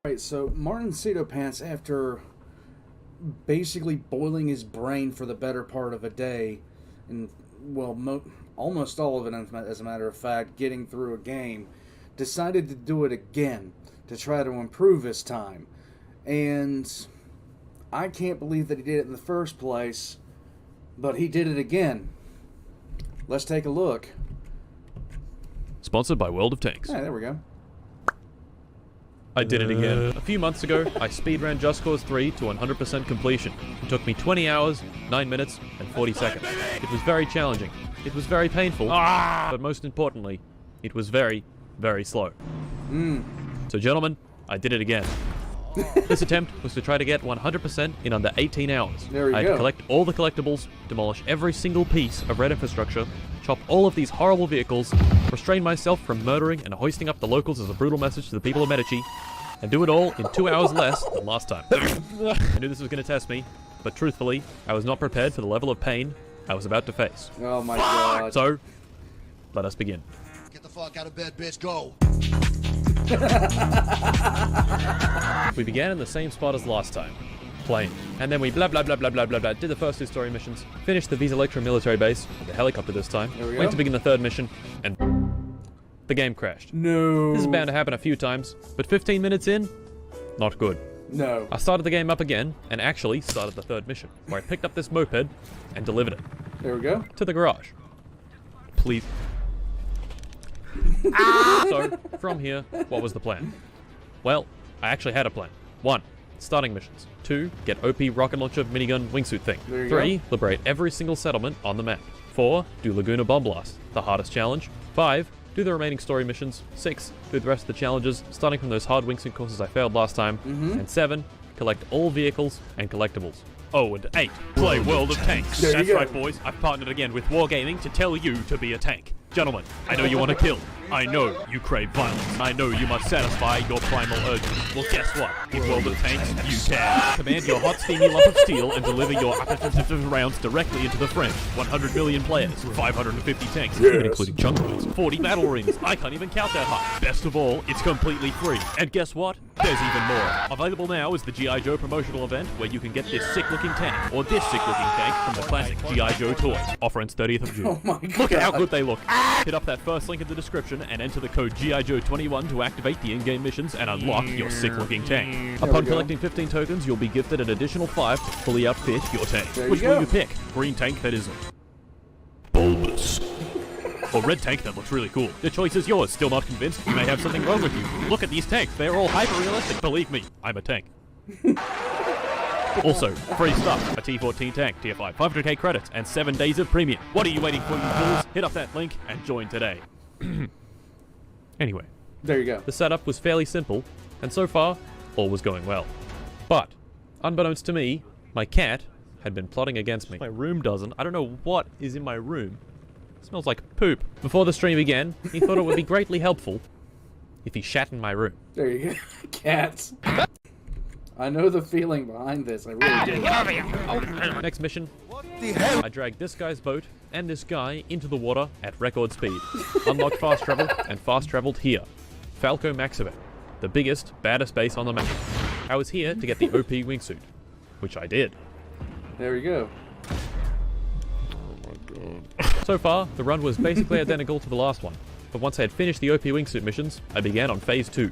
Right, so Martincitopants, after basically boiling his brain for the better part of a day, and, well, almost all of it, as a matter of fact, getting through a game, decided to do it again to try to improve his time. And I can't believe that he did it in the first place, but he did it again. Let's take a look. Sponsored by World of Tanks. Yeah, there we go. I did it again. A few months ago, I speedran Just Cause 3 to 100% completion. It took me 20 hours, 9 minutes, and 40 seconds. It was very challenging. It was very painful. But most importantly, it was very, very slow. So gentlemen, I did it again. This attempt was to try to get 100% in under 18 hours. There we I had go. to collect all the collectibles, demolish every single piece of red infrastructure, chop all of these horrible vehicles, restrain myself from murdering and hoisting up the locals as a brutal message to the people of Medici, and do it all in 2 hours less than last time. I knew this was going to test me, but truthfully, I was not prepared for the level of pain I was about to face. Oh my god. So, let us begin. Get the fuck out of bed, bitch, go! We began in the same spot as last time, plane. And then we blah blah blah blah blah blah blah, did the first 2 story missions, finished the Visa Electro military base, with the helicopter this time, There we went go. to begin the 3rd mission, and the game crashed. No. This is bound to happen a few times, but 15 minutes in, not good. No. I started the game up again, and actually started the 3rd mission, where I picked up this moped and delivered it There we go. to the garage. Please. So, from here, what was the plan? Well, I actually had a plan. 1. Starting missions. 2. Get OP rocket launcher minigun wingsuit thing. There you 3. go. Liberate every single settlement on the map. 4. Do Laguna bomb blast, the hardest challenge. 5. Do the remaining story missions. 6. Do the rest of the challenges, starting from those hard wingsuit courses I failed last time. And 7. Collect all vehicles and collectibles. Oh, and 8. Play World of Tanks. There you That's go. right, boys. I've partnered again with Wargaming to tell you to be a tank. Gentlemen, I know you want to kill. I know you crave violence. I know you must satisfy your primal urges. Well, guess what? In World of Tanks, you can. Command your hot, steamy lump of steel and deliver your appetitive rounds directly into the French. 100 million players, 550 tanks, even including chunk rounds, 40 battle rings. I can't even count that high. Best of all, it's completely free. And guess what? There's even more. Available now is the G.I. Joe promotional event where you can get this sick-looking tank or this sick-looking tank from the classic G.I. Joe toys. Offer ends 30th of June. Oh my god. Look at how good they look. Hit up that first link in the description and enter the code G.I. Joe 21 to activate the in-game missions and unlock your sick-looking tank. There Upon we go. collecting 15 tokens, you'll be gifted an additional 5 to fully outfit your tank. There you Which go. will you pick? Green tank that isn't bulbous, or red tank that looks really cool? The choice is yours. Still not convinced? You may have something wrong with you. Look at these tanks. They're all hyper-realistic. Believe me, I'm a tank. Also, free stuff, a T14 tank, tier 5, 500k credits, and 7 days of premium. What are you waiting for, you fools? Hit up that link and join today. Anyway, There you go. the setup was fairly simple, and so far, all was going well. But, unbeknownst to me, my cat had been plotting against me. My room doesn't. I don't know what is in my room. It smells like poop. Before the stream began, he thought it would be greatly helpful if he shat in my room. There you go. Cats. I know the feeling behind this. I really do. Next mission, The hell? I dragged this guy's boat and this guy into the water at record speed. Unlocked fast travel and fast traveled here. Falco Maximum, the biggest, baddest base on the map. I was here to get the OP wingsuit, which I did. There you go. So far, the run was basically identical to the last one, but once I had finished the OP wingsuit missions, I began on phase 2,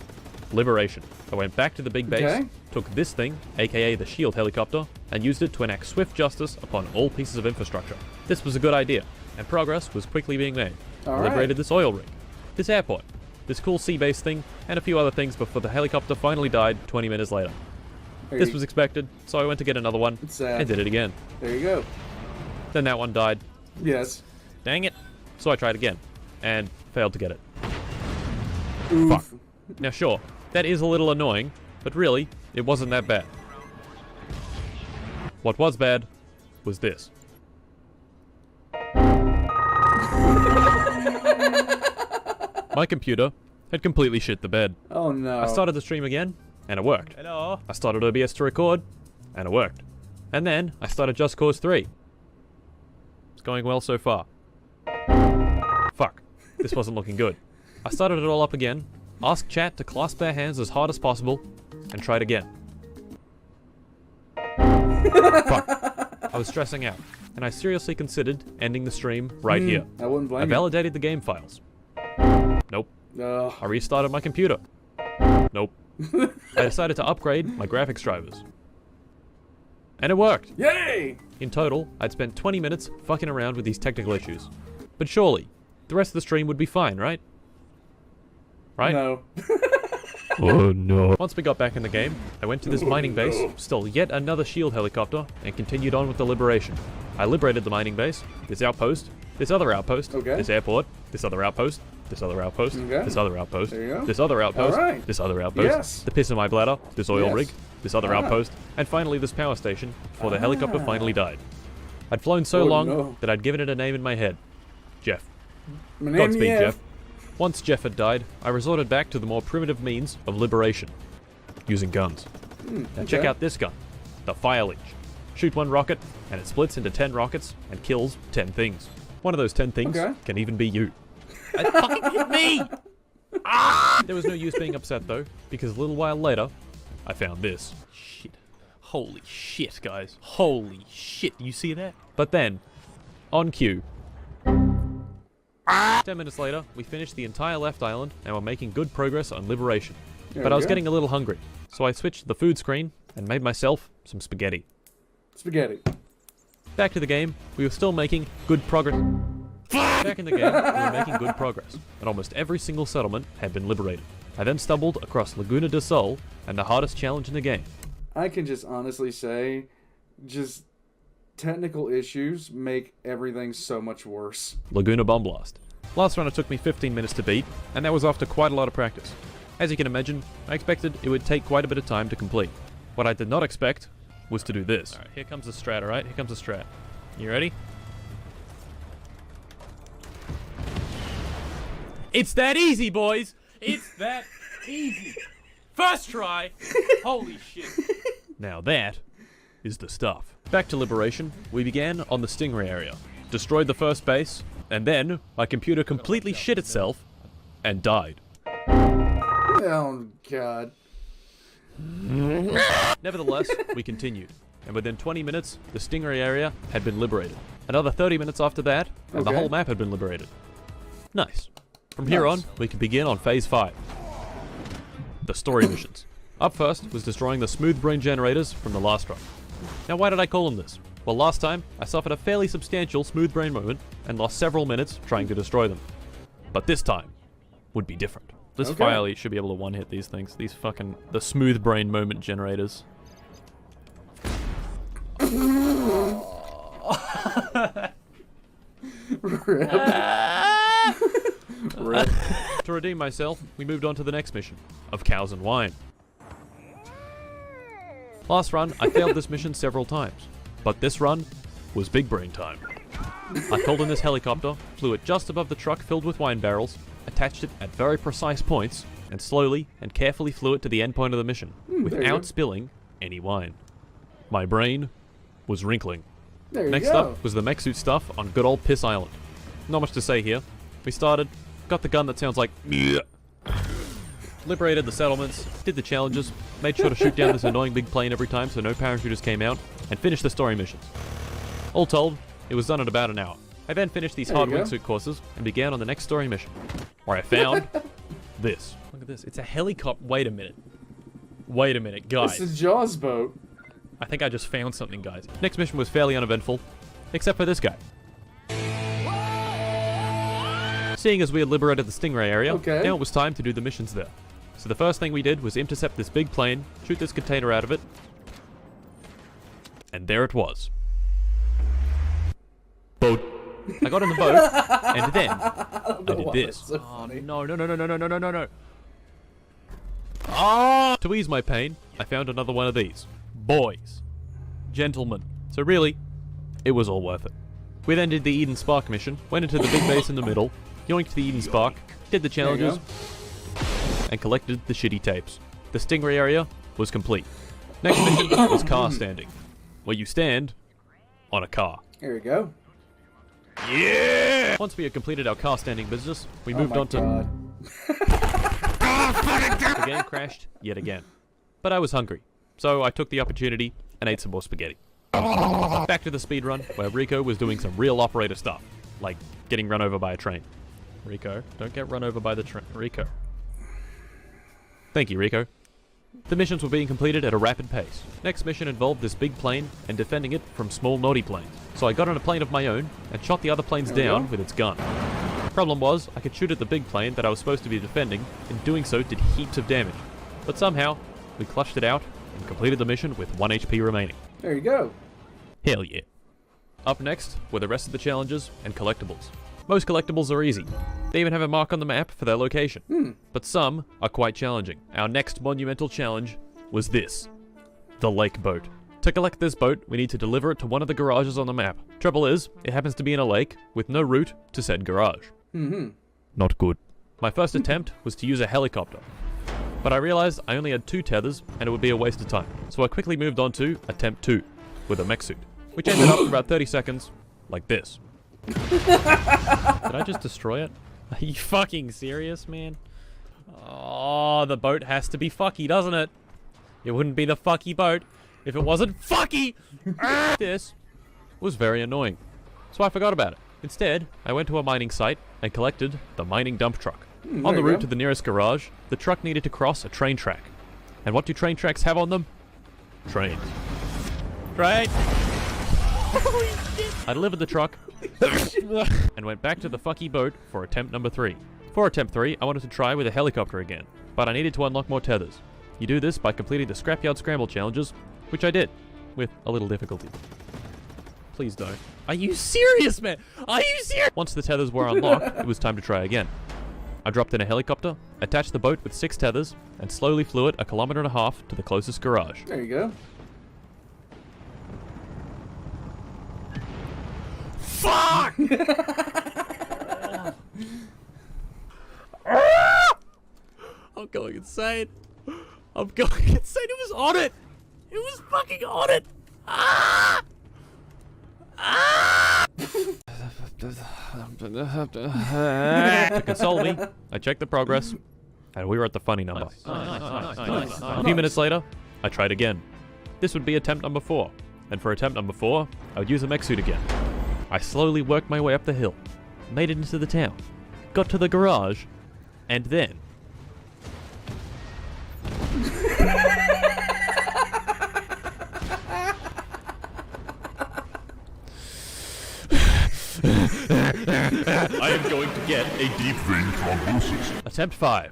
Liberation. I went back to the big base, Okay. took this thing, aka the shield helicopter, and used it to enact swift justice upon all pieces of infrastructure. This was a good idea, and progress was quickly being made. I Alright. liberated this oil rig, this airport, this cool sea base thing, and a few other things before the helicopter finally died 20 minutes later. There This you- was expected, so I went to get another one, It's sad. and did it again. There you go. Then that one died. Yes. Dang it. So I tried again, and failed to get it. Oof. Fuck. Now sure, that is a little annoying, but really, it wasn't that bad. What was bad was this. My computer had completely shit the bed. Oh no. I started the stream again, and it worked. Hello. I started OBS to record, and it worked. And then I started Just Cause 3. It's going well so far. Fuck. This wasn't looking good. I started it all up again, asked chat to clasp their hands as hard as possible, and tried again. Fuck. I was stressing out, and I seriously considered ending the stream right here. I wouldn't blame I you. validated the game files. Nope. I restarted my computer. Nope. I decided to upgrade my graphics drivers. And it worked! Yay! In total, I'd spent 20 minutes fucking around with these technical issues. But surely, the rest of the stream would be fine, right? Right? No. Oh no. Once we got back in the game, I went to this mining base, stole yet another shield helicopter, and continued on with the liberation. I liberated the mining base, this outpost, this other outpost, this airport, this other outpost, this other outpost, this other outpost, this other outpost, this other outpost, the piss in my bladder, this oil rig, this other outpost, and finally this power station, before the helicopter finally died. I'd flown so long that I'd given it a name in my head. Jeff. Godspeed, Jeff. Once Jeff had died, I resorted back to the more primitive means of liberation, using guns. Now check out this gun, the Fire Leech. Shoot one rocket, and it splits into 10 rockets and kills 10 things. One of those 10 things can even be you. It fucking hit me! There was no use being upset though, because a little while later, I found this. Shit. Holy shit, guys. Holy shit, you see that? But then, on cue, 10 minutes later, we finished the entire left island and were making good progress on liberation. But I was getting a little hungry, so I switched to the food screen and made myself some spaghetti. Back to the game, we were still making good progress. Back in the game, we were making good progress, and almost every single settlement had been liberated. I then stumbled across Laguna del Sol and the hardest challenge in the game. I can just honestly say, just technical issues make everything so much worse. Laguna Bomb Blast. Last run it took me 15 minutes to beat, and that was after quite a lot of practice. As you can imagine, I expected it would take quite a bit of time to complete. What I did not expect was to do this. Alright, here comes the strat, alright? Here comes the strat. You ready? It's that easy, boys! It's that easy! First try! Holy shit. Now that is the stuff. Back to liberation, we began on the Stingray area, destroyed the first base, and then my computer completely shit itself and died. Oh god. Nevertheless, we continued, and within 20 minutes, the Stingray area had been liberated. Another 30 minutes after that, and the whole map had been liberated. Nice. From here on, we can begin on Phase 5. The story missions. Up first was destroying the smooth brain generators from the last run. Now why did I call them this? Well, last time, I suffered a fairly substantial smooth brain moment and lost several minutes trying to destroy them. But this time would be different. This Fire Leech should be able to one-hit these things. These fucking... the smooth brain moment generators. Rip. Rip. To redeem myself, we moved on to the next mission, of Cows and Wine. Last run, I failed this mission several times, but this run was big brain time. I called in this helicopter, flew it just above the truck filled with wine barrels, attached it at very precise points, and slowly and carefully flew it to the end point of the mission, without spilling any wine. My brain was wrinkling. Next up was the mech suit stuff on good old Piss Island. Not much to say here. We started, got the gun that sounds like liberated the settlements, did the challenges, made sure to shoot down this annoying big plane every time so no parachuters came out, and finished the story missions. All told, it was done in about an hour. I then finished these hard wingsuit courses and began on the next story mission, where I found this. Look at this, it's a helicopter. Wait a minute. Wait a minute, guys. It's a Jaws boat. I think I just found something, guys. Next mission was fairly uneventful, except for this guy. Seeing as we had liberated the Stingray area, now it was time to do the missions there. So the first thing we did was intercept this big plane, shoot this container out of it, and there it was. Boat. I got in the boat, and then I did this. So funny. No. Ah! To ease my pain, I found another one of these. Boys. Gentlemen. So really, it was all worth it. We then did the Eden Spark mission, went into the big base in the middle, yoinked the Eden Spark, did the challenges, and collected the shitty tapes. The Stingray area was complete. Next mission was car standing, where you stand on a car. Here we go. Yeah! Once we had completed our car standing business, we moved on to... The game crashed yet again. but I was hungry, so I took the opportunity and ate some more spaghetti. Back to the speedrun, where Rico was doing some real operator stuff, like getting run over by a train. Rico, don't get run over by the train. Rico. Thank you, Rico. The missions were being completed at a rapid pace. Next mission involved this big plane and defending it from small naughty planes. So I got on a plane of my own and shot the other planes down with its gun. The problem was, I could shoot at the big plane that I was supposed to be defending, and doing so did heaps of damage. But somehow, we clutched it out and completed the mission with 1 HP remaining. There you go. Hell yeah. Up next were the rest of the challenges and collectibles. Most collectibles are easy. They even have a mark on the map for their location. But some are quite challenging. Our next monumental challenge was this. The lake boat. To collect this boat, we need to deliver it to one of the garages on the map. Trouble is, it happens to be in a lake with no route to said garage. Not good. My first attempt was to use a helicopter. But I realized I only had 2 tethers and it would be a waste of time. So I quickly moved on to attempt 2 with a mech suit, which ended up in about 30 seconds like this. Did I just destroy it? Are you fucking serious, man? Oh, the boat has to be fucky, doesn't it? It wouldn't be the fucky boat if it wasn't fucky! This was very annoying, so I forgot about it. Instead, I went to a mining site and collected the mining dump truck. On the route to the nearest garage, the truck needed to cross a train track. And what do train tracks have on them? Trains. Train! Holy shit! I delivered the truck and went back to the fucky boat for attempt number 3. For attempt 3, I wanted to try with a helicopter again, but I needed to unlock more tethers. You do this by completing the Scrapyard Scramble challenges, which I did, with a little difficulty. Please don't. Are you serious, man? Are you serious? Once the tethers were unlocked, it was time to try again. I dropped in a helicopter, attached the boat with 6 tethers, and slowly flew it 1.5 kilometers to the closest garage. There you go. Fuck! I'm going insane. I'm going insane. It was on it. It was fucking on it. Ah! Ah! To console me, I checked the progress, and we were at the funny number. A few minutes later, I tried again. This would be attempt number 4, and for attempt number 4, I would use a mech suit again. I slowly worked my way up the hill, made it into the town, got to the garage, and then... I am going to get a deep vein thrombosis. Attempt 5.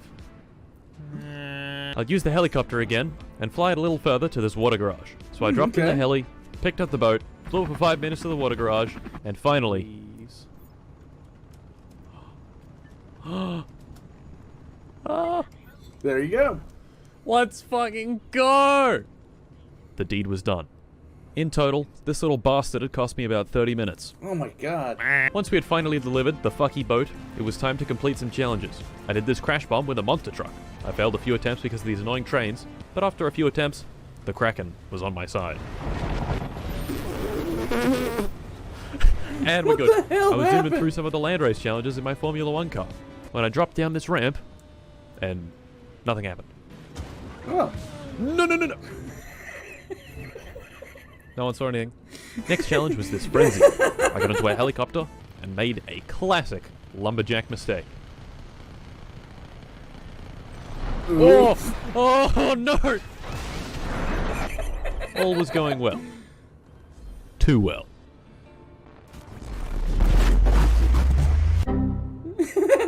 I'll use the helicopter again and fly it a little further to this water garage. So I dropped in the heli, picked up the boat, flew for 5 minutes to the water garage, and finally... There you go. Let's fucking go! The deed was done. In total, this little bastard had cost me about 30 minutes. Oh my god. Once we had finally delivered the fucky boat, it was time to complete some challenges. I did this crash bomb with a monster truck. I failed a few attempts because of these annoying trains, but after a few attempts, the Kraken was on my side. And we're good. I was zooming through some of the land race challenges in my Formula 1 car when I dropped down this ramp, and nothing happened. Oh. No. No one saw anything. Next challenge was this frenzy. I got into a helicopter and made a classic lumberjack mistake. Oh no! All was going well. Too well.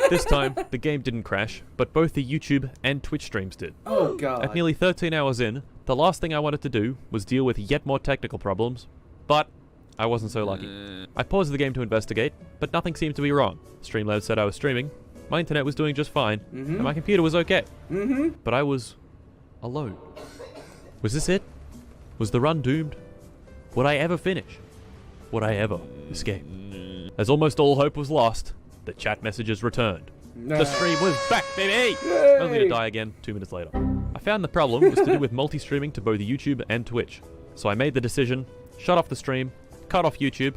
This time, the game didn't crash, but both the YouTube and Twitch streams did. Oh god. At nearly 13 hours in, the last thing I wanted to do was deal with yet more technical problems, but I wasn't so lucky. I paused the game to investigate, but nothing seemed to be wrong. Streamlabs said I was streaming, my internet was doing just fine, and my computer was okay. But I was alone. Was this it? Was the run doomed? Would I ever finish? Would I ever escape? As almost all hope was lost, the chat messages returned. The stream was back, baby! Yay! Only to die again 2 minutes later. I found the problem was to do with multi-streaming to both YouTube and Twitch. So I made the decision, shut off the stream, cut off YouTube,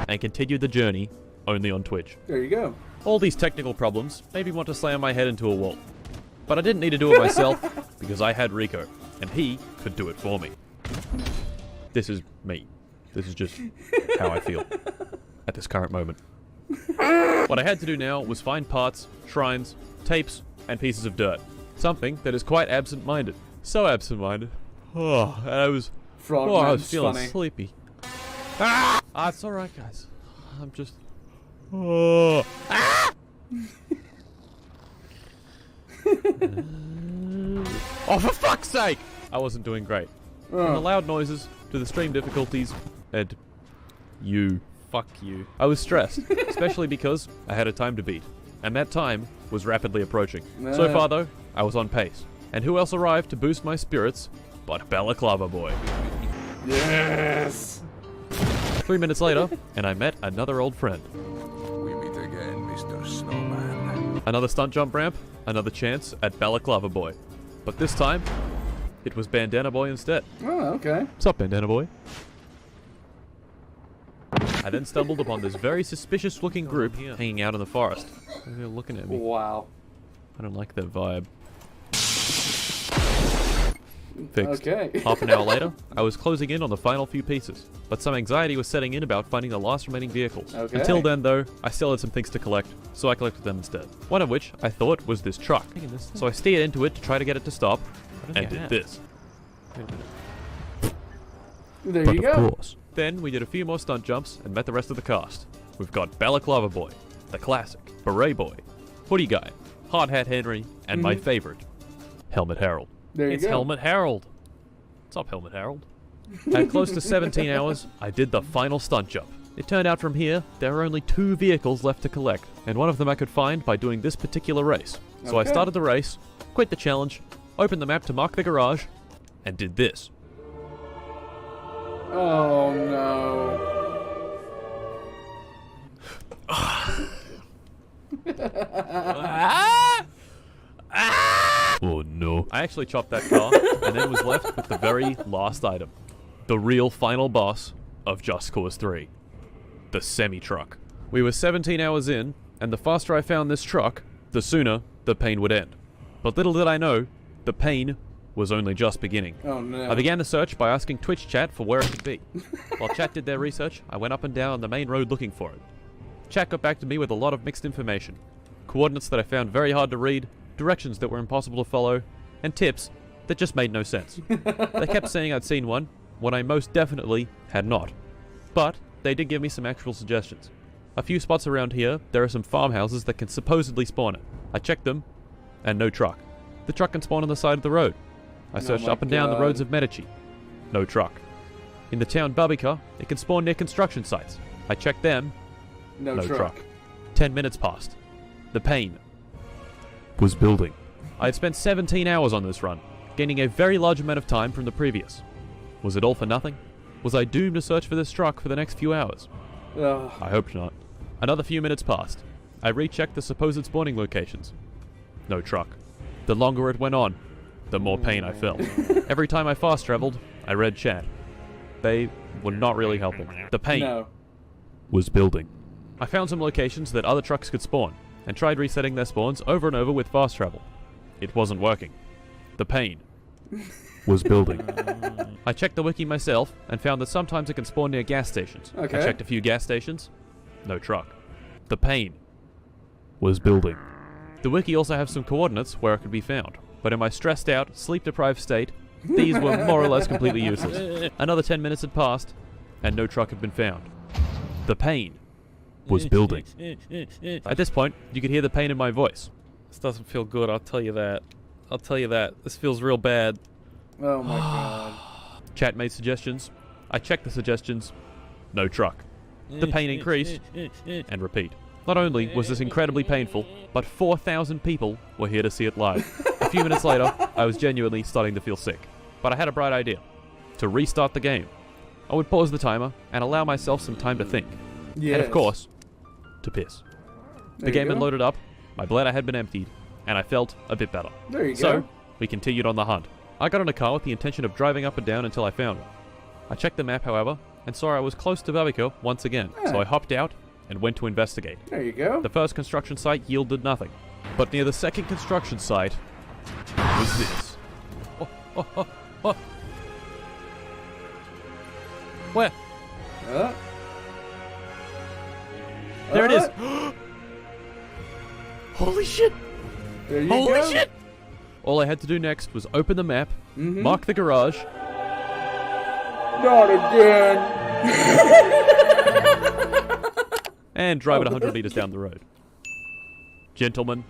and continued the journey only on Twitch. There you go. All these technical problems made me want to slam my head into a wall. But I didn't need to do it myself, because I had Rico. and he could do it for me. This is me. This is just how I feel at this current moment. What I had to do now was find parts, shrines, tapes, and pieces of dirt. Something that is quite absent-minded. So absent-minded. Oh, and I was feeling sleepy. It's alright, guys. I'm just... Oh, for fuck's sake! I wasn't doing great. From the loud noises to the stream difficulties, and fuck you. I was stressed, especially because I had a time to beat, and that time was rapidly approaching. So far, though, I was on pace. And who else arrived to boost my spirits but Balaclava Boy? Yes! 3 minutes later, and I met another old friend. We meet again, Mr. Snowman. Another stunt jump ramp, another chance at Balaclava Boy. But this time, it was Bandana Boy instead. Oh, okay. What's up, Bandana Boy? I then stumbled upon this very suspicious-looking group hanging out in the forest. They're looking at me. Wow. I don't like that vibe. Fixed. Okay. Half an hour later, I was closing in on the final few pieces, but some anxiety was setting in about finding the last remaining vehicles. Okay. Until then, though, I still had some things to collect, so I collected them instead. One of which I thought was this truck. So I steered into it to try to get it to stop, and did this. There But you of go. course. Then we did a few more stunt jumps and met the rest of the cast. We've got Balaclava Boy, the classic, Beret Boy, Hoodie Guy, Hard Hat Henry, and my favorite, Helmet Harold. There you It's go. Helmet Harold. What's up, Helmet Harold? At close to 17 hours, I did the final stunt jump. It turned out from here, there are only 2 vehicles left to collect, and one of them I could find by doing this particular race. So I Okay. started the race, quit the challenge, opened the map to mark the garage, and did this. Oh, no. Oh no. I actually chopped that car, and then was left with the very last item. The real final boss of Just Cause 3. The semi-truck. We were 17 hours in, and the faster I found this truck, the sooner the pain would end. But little did I know, the pain was only just beginning. Oh, no. I began the search by asking Twitch chat for where it could be. While chat did their research, I went up and down the main road looking for it. Chat got back to me with a lot of mixed information. Coordinates that I found very hard to read, directions that were impossible to follow, and tips that just made no sense. They kept saying I'd seen one, when I most definitely had not. But they did give me some actual suggestions. A few spots around here, there are some farmhouses that can supposedly spawn it. I checked them, and no truck. The truck can spawn on the side of the road. I searched my up and down the God. roads of Medici. No truck. In the town Babica, it can spawn near construction sites. I checked them, No no truck. truck. 10 minutes passed. The pain was building. I had spent 17 hours on this run, gaining a very large amount of time from the previous. Was it all for nothing? Was I doomed to search for this truck for the next few hours? Ugh. I hoped not. Another few minutes passed. I rechecked the supposed spawning locations. No truck. The longer it went on, the more pain I felt. Every time I fast traveled, I read chat. They were not really helping. The pain No. was building. I found some locations that other trucks could spawn, and tried resetting their spawns over and over with fast travel. It wasn't working. The pain was building. I checked the wiki myself, and found that sometimes it can spawn near gas stations. Okay. I checked a few gas stations. No truck. The pain was building. The wiki also has some coordinates where it could be found, but in my stressed out, sleep-deprived state, these were more or less completely useless. Another 10 minutes had passed, and no truck had been found. The pain was building. At this point, you could hear the pain in my voice. This doesn't feel good, I'll tell you that. I'll tell you that. This feels real bad. Oh, my God. Chat made suggestions. I checked the suggestions. No truck. The pain increased, and repeat. Not only was this incredibly painful, but 4,000 people were here to see it live. A few minutes later, I was genuinely starting to feel sick. But I had a bright idea. To restart the game. I would pause the timer and allow myself some time to think. Yes. And of course, to piss. There The you game had go. loaded up, my bladder had been emptied, and I felt a bit better. There you So, go. we continued on the hunt. I got in a car with the intention of driving up and down until I found one. I checked the map, however, and saw I was close to Babico once again, so I hopped out and went to investigate. There you go. The first construction site yielded nothing, but near the second construction site was this. Where? Uh, There it is. Holy shit! There you Holy go. shit! All I had to do next was open the map, Mm-hmm. mark the garage, Not again. and drive it 100 meters down the road. Gentlemen,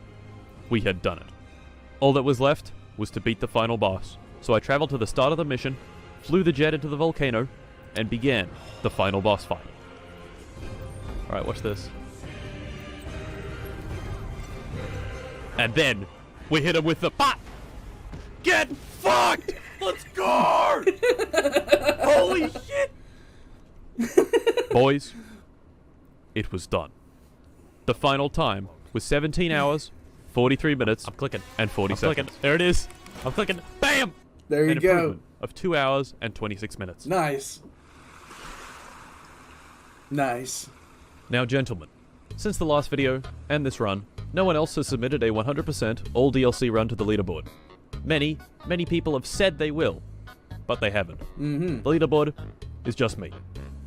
we had done it. All that was left was to beat the final boss. So I traveled to the start of the mission, flew the jet into the volcano, and began the final boss fight. Alright, watch this. And then, we hit him with the pot! Get fucked! Let's go! Holy shit! Boys, it was done. The final time was 17 hours, 43 minutes, I'm clicking, and 40 seconds. Clicking. There it is. I'm clicking. Bam! There you An go. improvement of 2 hours and 26 minutes. Nice. Nice. Now, gentlemen, since the last video and this run, no one else has submitted a 100% all DLC run to the leaderboard. Many people have said they will, but they haven't. Mm-hmm. The leaderboard is just me.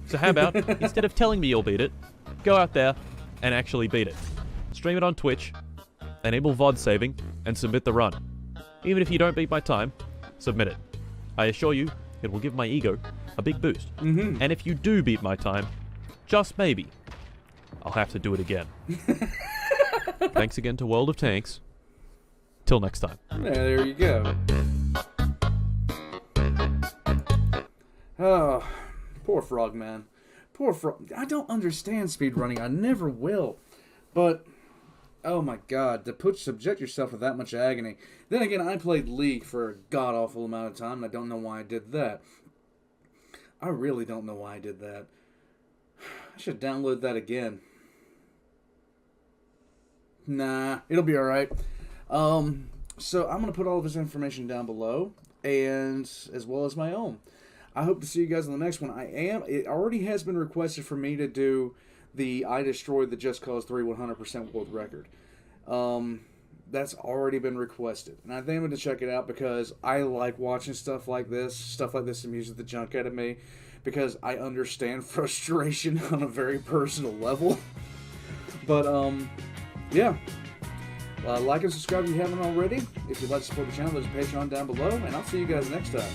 So how about, instead of telling me you'll beat it, go out there and actually beat it. Stream it on Twitch, enable VOD saving, and submit the run. Even if you don't beat my time, submit it. I assure you, it will give my ego a big boost. Mm-hmm. And if you do beat my time, just maybe, I'll have to do it again. Thanks again to World of Tanks. Till next time. Yeah, there you go. Oh, poor Frogman. Poor Frog. I don't understand speedrunning. I never will. But, oh my god, to subject yourself to that much agony. Then again, I played League for a god-awful amount of time, and I don't know why I did that. I really don't know why I did that. I should download that again. Nah, it'll be alright. So I'm going to put all of this information down below, and as well as my own. I hope to see you guys on the next one. It already has been requested for me to do the I Destroyed the Just Cause 3 100% world record. That's already been requested. And I think I'm going to check it out because I like watching stuff like this. Stuff like this amuses the junk out of me because I understand frustration on a very personal level. But, yeah. Like and subscribe if you haven't already. If you'd like to support the channel, there's a Patreon down below. And I'll see you guys next time.